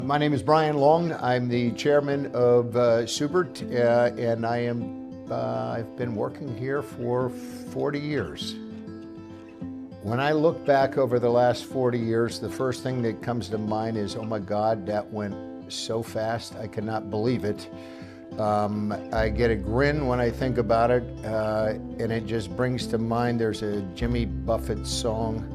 My name is Brian Long. I'm the chairman of Seubert, and I've been working here for 40 years. When I look back over the last 40 years, the first thing that comes to mind is, oh my God, that went so fast, I cannot believe it. I get a grin when I think about it, and it just brings to mind, there's a Jimmy Buffett song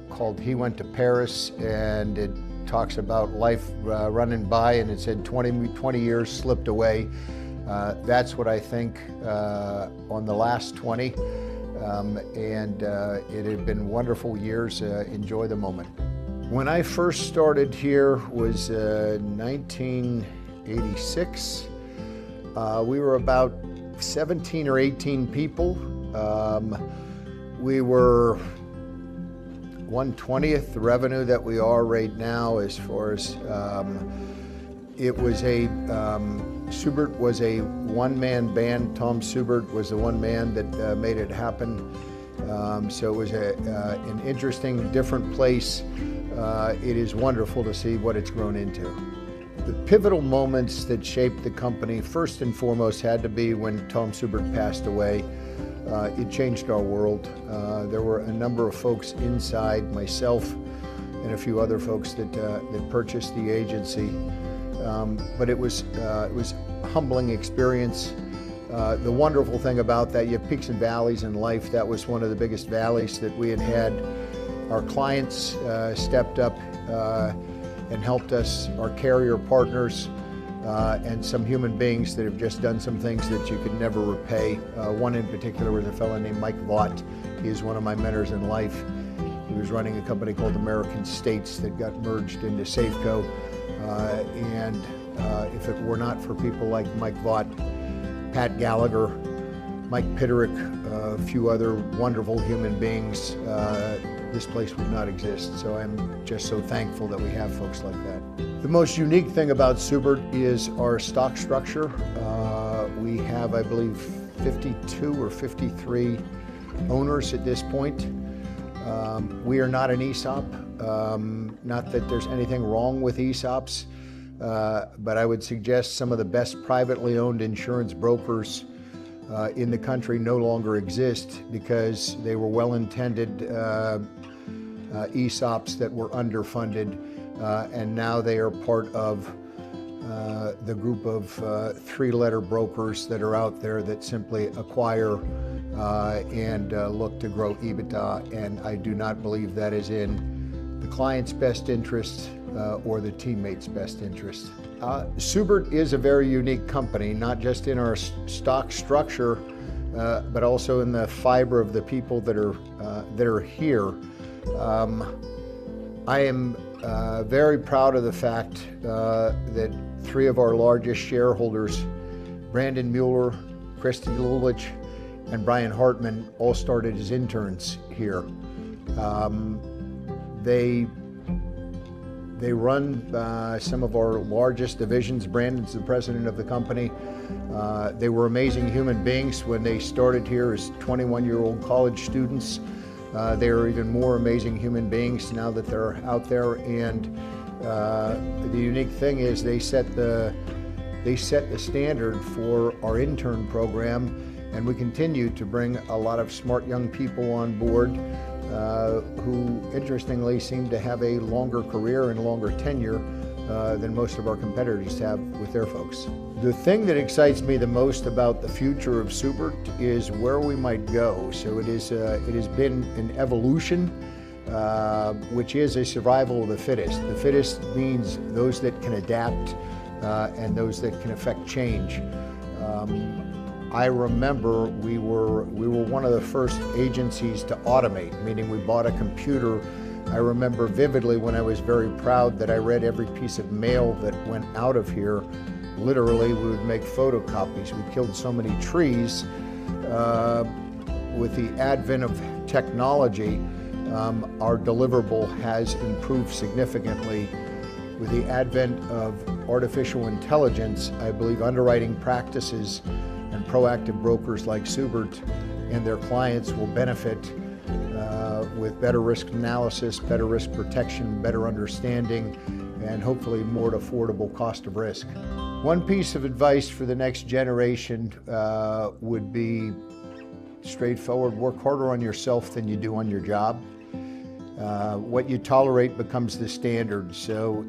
called He Went to Paris, and it talks about life running by, and it said 20 years slipped away. That's what I think on the last 20, and it had been wonderful years. Enjoy the moment. When I first started here was 1986. We were about 17 or 18 people. We were 1/20th the revenue that we are right now. As far as it was Seubert was a one-man band. Tom Seubert was the one man that made it happen. So it was an interesting, different place. It is wonderful to see what it's grown into. The pivotal moments that shaped the company, first and foremost, had to be when Tom Seubert passed away. It changed our world. There were a number of folks inside, myself and a few other folks that purchased the agency. But it was a humbling experience. The wonderful thing about that, you have peaks and valleys in life. That was one of the biggest valleys that we had had. Our clients stepped up and helped us, our carrier partners, and some human beings that have just done some things that you could never repay. One in particular was a fellow named Mike Vaught. He is one of my mentors in life. He was running a company called American States that got merged into Safeco. And if it were not for people like Mike Vaught, Pat Gallagher, Mike Pitterick, a few other wonderful human beings, this place would not exist. So I'm just so thankful that we have folks like that. The most unique thing about Seubert is our stock structure. We have, I believe, 52 or 53 owners at this point. We are not an ESOP. Not that there's anything wrong with ESOPs, but I would suggest some of the best privately owned insurance brokers in the country no longer exist because they were well-intended ESOPs that were underfunded, and now they are part of the group of three-letter brokers that are out there that simply acquire and look to grow EBITDA, and I do not believe that is in the client's best interest or the teammates' best interest. Seubert is a very unique company, not just in our stock structure, but also in the fiber of the people that are here. I am very proud of the fact that three of our largest shareholders, Brandon Mueller, Christy Lulich, and Brian Hartman, all started as interns here. They run some of our largest divisions. Brandon's the president of the company. They were amazing human beings when they started here as 21-year-old college students. They are even more amazing human beings now that they're out there. And the unique thing is they set the standard for our intern program, and we continue to bring a lot of smart young people on board who interestingly seem to have a longer career and longer tenure than most of our competitors have with their folks. The thing that excites me the most about the future of Seubert is where we might go. So it has been an evolution, which is a survival of the fittest. The fittest means those that can adapt and those that can affect change. I remember we were one of the first agencies to automate, meaning we bought a computer. I remember vividly when I was very proud that I read every piece of mail that went out of here. Literally, we would make photocopies. We killed so many trees. With the advent of technology, our deliverable has improved significantly. With the advent of artificial intelligence, I believe underwriting practices and proactive brokers like Seubert and their clients will benefit with better risk analysis, better risk protection, better understanding, and hopefully more at affordable cost of risk. One piece of advice for the next generation would be straightforward: work harder on yourself than you do on your job. What you tolerate becomes the standard. So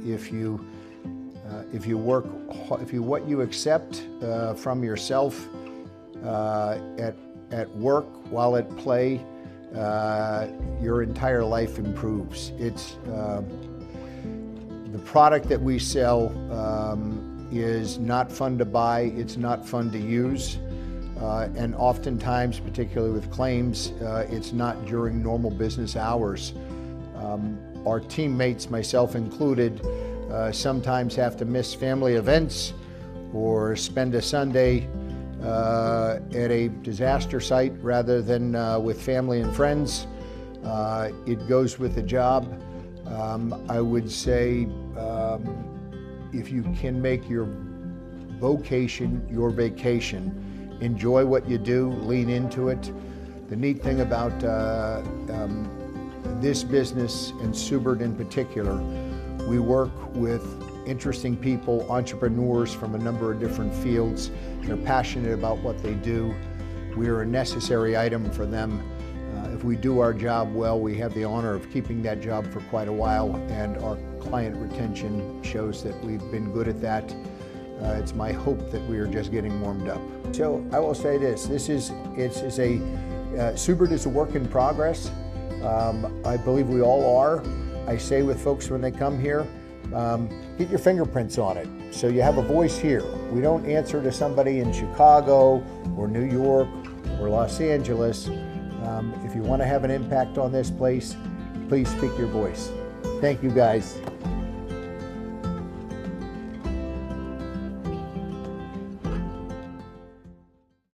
what you accept from yourself at work while at play, your entire life improves. It's the product that we sell is not fun to buy, it's not fun to use, and oftentimes, particularly with claims, it's not during normal business hours. Our teammates, myself included, sometimes have to miss family events or spend a Sunday at a disaster site rather than with family and friends. It goes with the job. I would say if you can make your vocation your vacation, enjoy what you do, lean into it. The neat thing about this business, and Seubert in particular, we work with interesting people, entrepreneurs from a number of different fields. They're passionate about what they do. We're a necessary item for them. If we do our job well, we have the honor of keeping that job for quite a while, and our client retention shows that we've been good at that. It's my hope that we are just getting warmed up. So I will say this: Seubert is a work in progress. I believe we all are. I say with folks when they come here, get your fingerprints on it so you have a voice here. We don't answer to somebody in Chicago or New York or Los Angeles. If you want to have an impact on this place, please speak your voice. Thank you, guys.